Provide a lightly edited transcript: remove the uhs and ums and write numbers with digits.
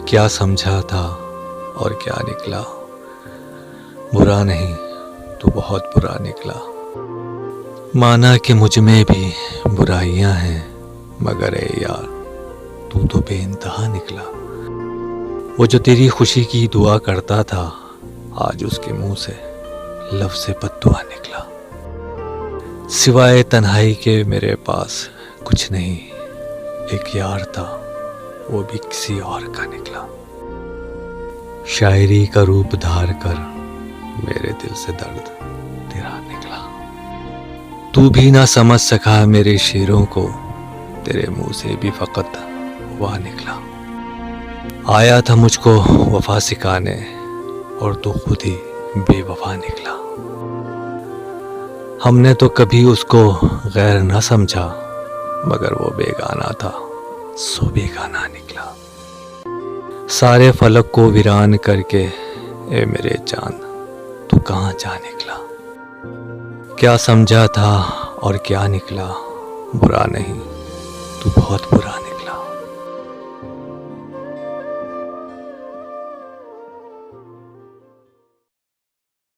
क्या समझा था और क्या निकला, बुरा नहीं तो बहुत बुरा निकला। माना कि मुझ में भी बुराइयां हैं, मगर ए यार तू तो बेइंतहा निकला। वो जो तेरी खुशी की दुआ करता था, आज उसके मुंह से लफ्ज़ बद्दुआ निकला। सिवाय तन्हाई के मेरे पास कुछ नहीं, एक यार था वो भी किसी और का निकला। शायरी का रूप धार कर मेरे दिल से दर्द तेरा निकला। तू भी ना समझ सका मेरे शेरों को, तेरे मुंह से भी फकत वाह निकला। आया था मुझको वफा सिखाने और तू खुद ही बेवफा निकला। हमने तो कभी उसको गैर न समझा, मगर वो बेगाना था सो बेगाना निकला। सारे फलक को वीरान करके ए मेरे जान तू कहाँ जा निकला। क्या समझा था और क्या निकला, बुरा नहीं तू बहुत बुरा निकला।